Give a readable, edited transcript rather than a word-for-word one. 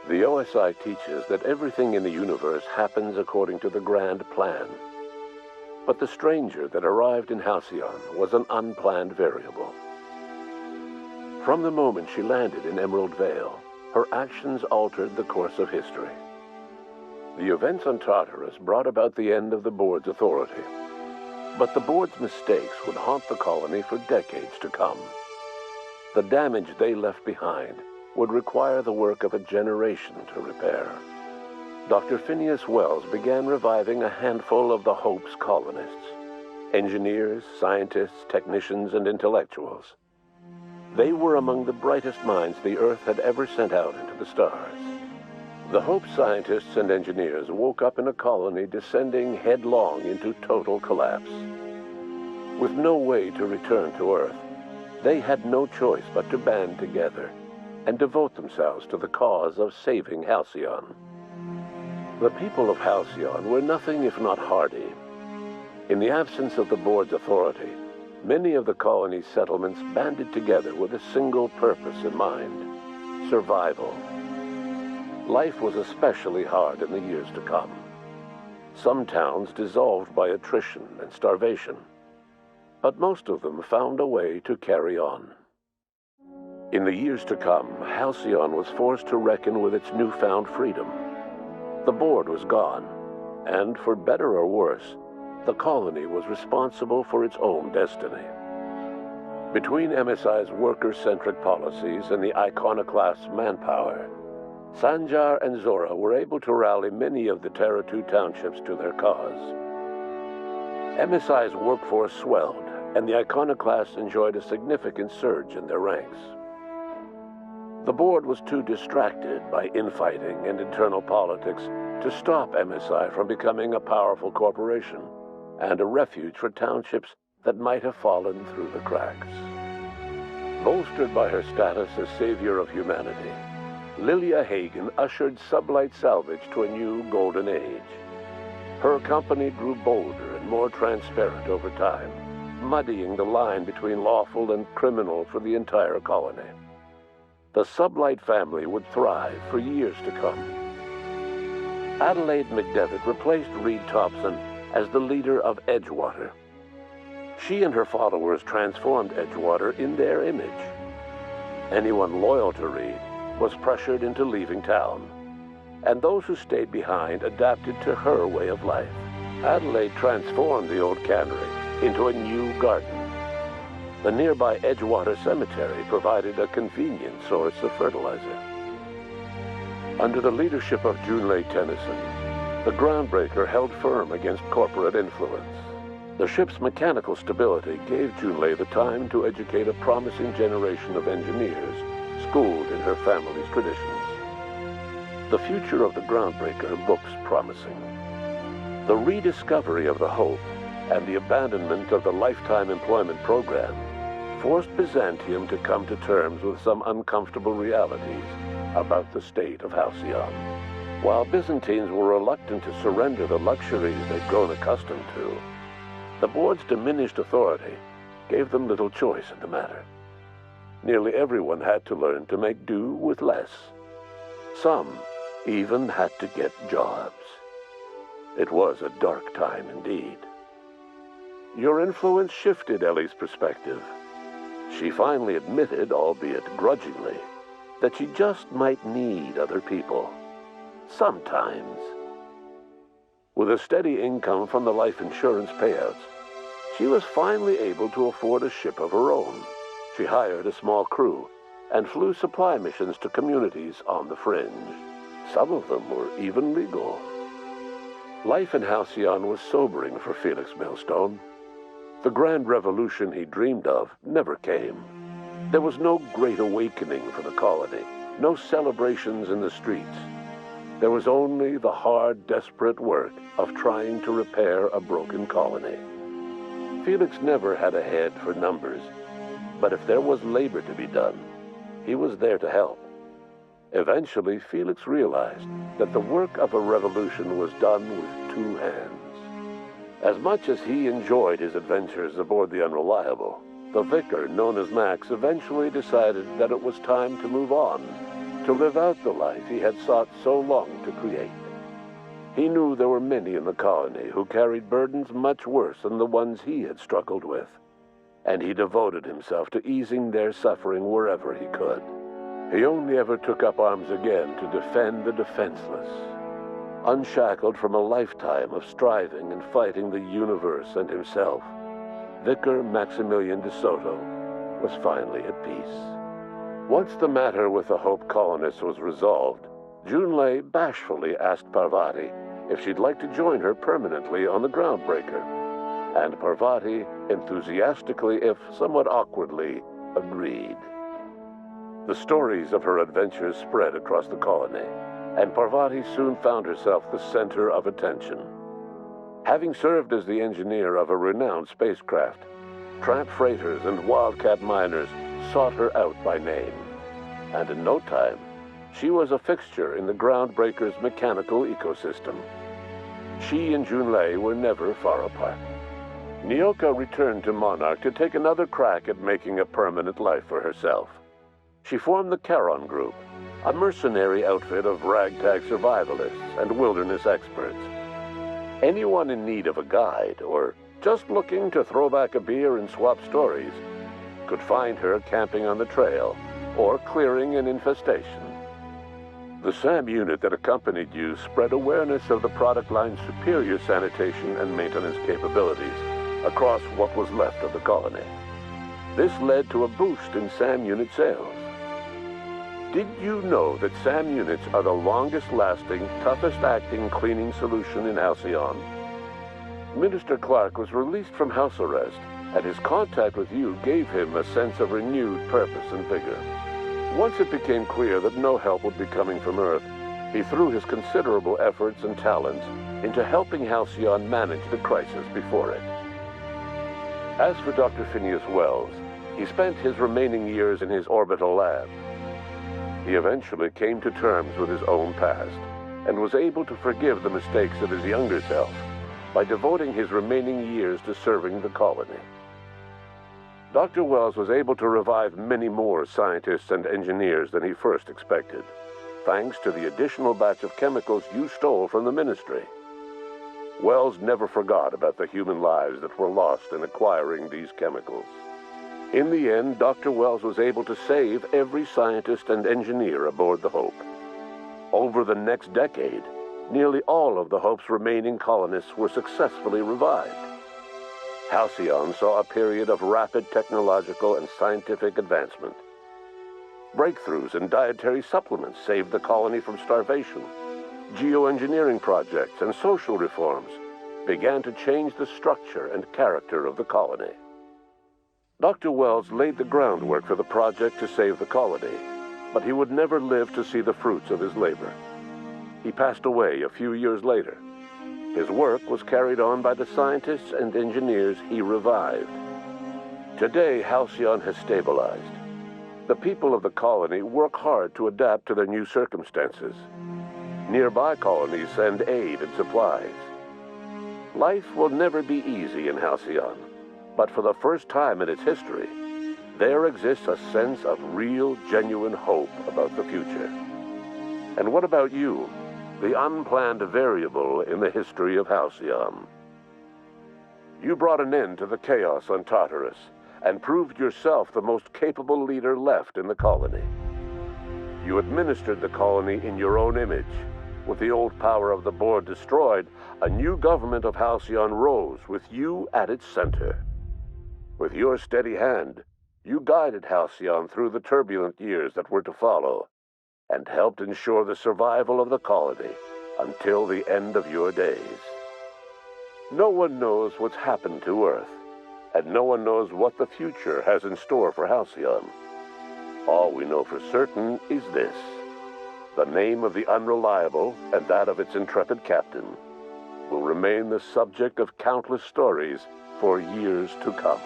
The OSI teaches that everything in the universe happens according to the grand plan. But the stranger that arrived in Halcyon was an unplanned variable. From the moment she landed in Emerald Vale, her actions altered the course of history. The events on Tartarus brought about the end of the board's authority. But the board's mistakes would haunt the colony for decades to come. The damage they left behind would require the work of a generation to repair. Dr. Phineas Wells began reviving a handful of the Hope's colonists, engineers, scientists, technicians, and intellectuals. They were among the brightest minds the Earth had ever sent out into the stars. The Hope scientists and engineers woke up in a colony descending headlong into total collapse. With no way to return to Earth, they had no choice but to band together and devote themselves to the cause of saving Halcyon. The people of Halcyon were nothing if not hardy. In the absence of the board's authority, many of the colony's settlements banded together with a single purpose in mind: survival. Life was especially hard in the years to come. Some towns dissolved by attrition and starvation, but most of them found a way to carry on. In the years to come, Halcyon was forced to reckon with its newfound freedom. The board was gone, and for better or worse, the colony was responsible for its own destiny. Between MSI's worker-centric policies and the iconoclast's manpower, Sanjar and Zora were able to rally many of the Terra 2 townships to their cause. MSI's workforce swelled, and the iconoclasts enjoyed a significant surge in their ranks. The board was too distracted by infighting and internal politics to stop MSI from becoming a powerful corporation and a refuge for townships that might have fallen through the cracks. Bolstered by her status as savior of humanity, Lilia Hagen ushered Sublight Salvage to a new golden age. Her company grew bolder and more transparent over time, muddying the line between lawful and criminal for the entire colony. The Sublight family would thrive for years to come. Adelaide McDevitt replaced Reed Thompson as the leader of Edgewater. She and her followers transformed Edgewater in their image. Anyone loyal to Reed was pressured into leaving town, and those who stayed behind adapted to her way of life. Adelaide transformed the old cannery into a new garden. The nearby Edgewater Cemetery provided a convenient source of fertilizer. Under the leadership of Junlei Tennyson, the Groundbreaker held firm against corporate influence. The ship's mechanical stability gave Junlei the time to educate a promising generation of engineers schooled in her family's traditions. The future of the Groundbreaker looks promising. The rediscovery of the Hope and the abandonment of the lifetime employment program forced Byzantium to come to terms with some uncomfortable realities about the state of Halcyon. While Byzantines were reluctant to surrender the luxuries they'd grown accustomed to, the board's diminished authority gave them little choice in the matter. Nearly everyone had to learn to make do with less. Some even had to get jobs. It was a dark time indeed. Your influence shifted Ellie's perspective. She finally admitted, albeit grudgingly, that she just might need other people. Sometimes. With a steady income from the life insurance payouts, she was finally able to afford a ship of her own. She hired a small crew and flew supply missions to communities on the fringe. Some of them were even legal. Life in Halcyon was sobering for Felix Millstone. The grand revolution he dreamed of never came. There was no great awakening for the colony, no celebrations in the streets. There was only the hard, desperate work of trying to repair a broken colony. Felix never had a head for numbers, but if there was labor to be done, he was there to help. Eventually, Felix realized that the work of a revolution was done with two hands. As much as he enjoyed his adventures aboard the Unreliable, the vicar, known as Max, eventually decided that it was time to move on, to live out the life he had sought so long to create. He knew there were many in the colony who carried burdens much worse than the ones he had struggled with, and he devoted himself to easing their suffering wherever he could. He only ever took up arms again to defend the defenseless. Unshackled from a lifetime of striving and fighting the universe and himself, Vicar Maximilian de Soto was finally at peace. Once the matter with the Hope colonists was resolved, Junlei bashfully asked Parvati if she'd like to join her permanently on the Groundbreaker, and Parvati enthusiastically, if somewhat awkwardly, agreed. The stories of her adventures spread across the colony, and Parvati soon found herself the center of attention. Having served as the engineer of a renowned spacecraft, tramp freighters and wildcat miners sought her out by name, and in no time, she was a fixture in the Groundbreaker's mechanical ecosystem. She and Junlei were never far apart. Nyoka returned to Monarch to take another crack at making a permanent life for herself. She formed the Charon Group, a mercenary outfit of ragtag survivalists and wilderness experts. Anyone in need of a guide, or just looking to throw back a beer and swap stories, could find her camping on the trail or clearing an infestation. The SAM unit that accompanied you spread awareness of the product line's superior sanitation and maintenance capabilities across what was left of the colony. This led to a boost in SAM unit sales. Did you know that SAM units are the longest-lasting, toughest-acting cleaning solution in Halcyon? Minister Clark was released from house arrest, and his contact with you gave him a sense of renewed purpose and vigor. Once it became clear that no help would be coming from Earth, he threw his considerable efforts and talents into helping Halcyon manage the crisis before it. As for Dr. Phineas Wells, he spent his remaining years in his orbital lab. He eventually came to terms with his own past and was able to forgive the mistakes of his younger self by devoting his remaining years to serving the colony. Dr. Wells was able to revive many more scientists and engineers than he first expected, thanks to the additional batch of chemicals you stole from the ministry. Wells never forgot about the human lives that were lost in acquiring these chemicals. In the end, Dr. Wells was able to save every scientist and engineer aboard the Hope. Over the next decade, nearly all of the Hope's remaining colonists were successfully revived. Halcyon saw a period of rapid technological and scientific advancement. Breakthroughs in dietary supplements saved the colony from starvation. Geoengineering projects and social reforms began to change the structure and character of the colony. Dr. Wells laid the groundwork for the project to save the colony, but he would never live to see the fruits of his labor. He passed away a few years later. His work was carried on by the scientists and engineers he revived. Today, Halcyon has stabilized. The people of the colony work hard to adapt to their new circumstances. Nearby colonies send aid and supplies. Life will never be easy in Halcyon, but for the first time in its history, there exists a sense of real, genuine hope about the future. And what about you, the unplanned variable in the history of Halcyon? You brought an end to the chaos on Tartarus and proved yourself the most capable leader left in the colony. You administered the colony in your own image. With the old power of the board destroyed, a new government of Halcyon rose with you at its center. With your steady hand, you guided Halcyon through the turbulent years that were to follow, and helped ensure the survival of the colony until the end of your days. No one knows what's happened to Earth, and no one knows what the future has in store for Halcyon. All we know for certain is this: the name of the Unreliable and that of its intrepid captain will remain the subject of countless stories for years to come.